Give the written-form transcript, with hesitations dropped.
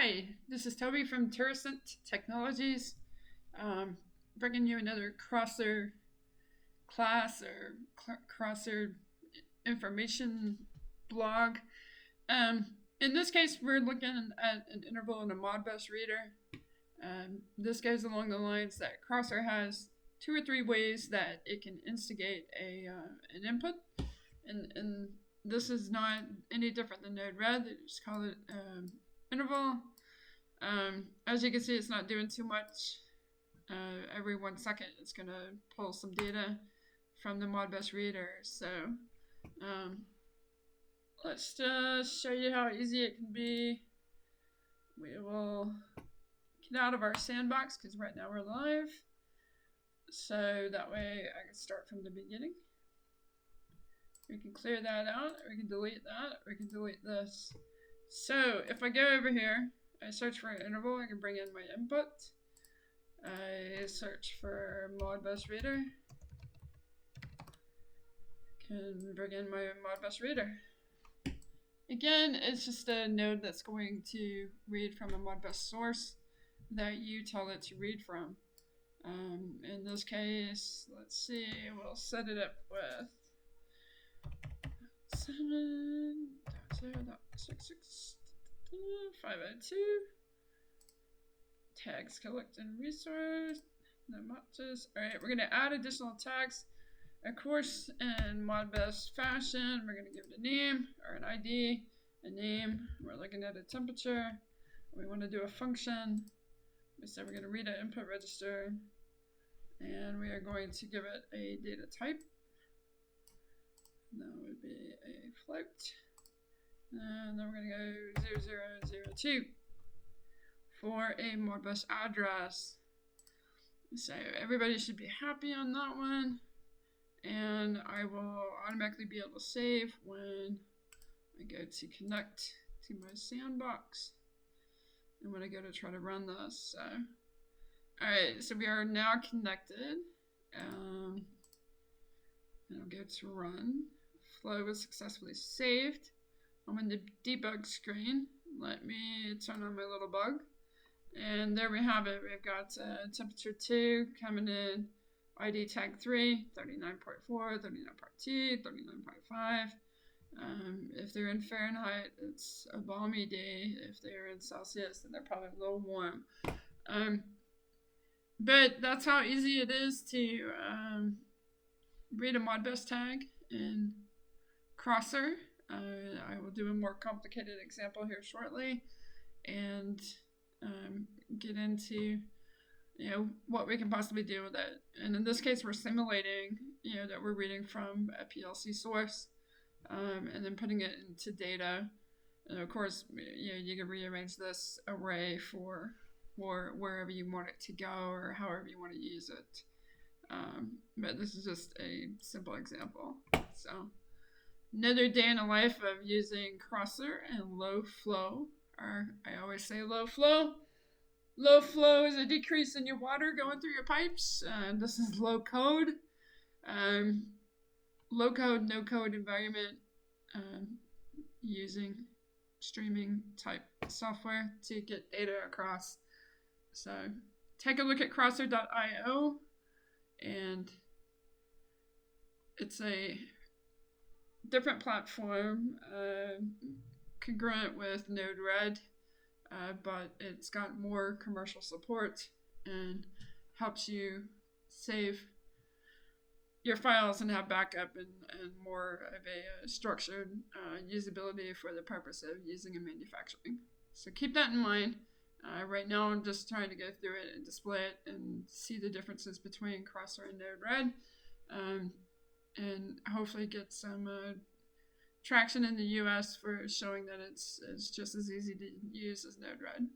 Hi, this is Toby from Terracent Technologies, bringing you another crosser class or crosser information blog. In this case, we're looking at an interval in a ModbusReader. This goes along the lines that crosser has 2 or 3 ways that it can instigate an input, and this is not any different than Node-RED. They just call it interval. As you can see, it's not doing too much. Every 1 second, it's going to pull some data from the ModbusReader. So let's just show you how easy it can be. We will get out of our sandbox because right now we're live. So that way I can start from the beginning. We can clear that out, or we can delete that, or we can delete this. So if I go over here, I search for an interval, I can bring in my input. I search for ModbusReader. Can bring in my ModbusReader. Again, it's just a node that's going to read from a Modbus source that you tell it to read from. In this case, let's see, we'll set it up with 7.0.66.502 tags collect and resource. No matches. Alright, we're going to add additional tags. Of course, in Modbus fashion, we're going to give it a name or an ID, a name. We're looking at a temperature. We want to do a function. We said we're going to read an input register, and we are going to give it a data type. That would be a float. And then we're going to go 0002 for a Modbus address. So everybody should be happy on that one. And I will automatically be able to save when I go to connect to my sandbox. And when I go to try to run this. So, alright, so we are now connected. And I'll go to run. Flow was successfully saved. I'm in the debug screen. Let me turn on my little bug. And there we have it. We've got temperature 2 coming in, ID tag 3, 39.4, 39.2, 39.5. If they're in Fahrenheit, it's a balmy day. If they're in Celsius, then they're probably a little warm. But that's how easy it is to read a Modbus tag in crosser. I will do a more complicated example here shortly and get into what we can possibly do with it. And in this case, we're simulating that we're reading from a PLC source and then putting it into data. And of course, you can rearrange this array for wherever you want it to go or however you want to use it. But this is just a simple example. So another day in the life of using crosser and low flow. Or I always say low flow. Low flow is a decrease in your water going through your pipes. This is low code. Low code, no code environment using streaming type software to get data across. So take a look at crosser.io, and it's a different platform congruent with Node-RED, but it's got more commercial support and helps you save your files and have backup and more of a structured usability for the purpose of using in manufacturing. So keep that in mind. Right now I'm just trying to go through it and display it and see the differences between crosser and Node-RED, and hopefully get some traction in the US for showing that it's just as easy to use as Node-RED.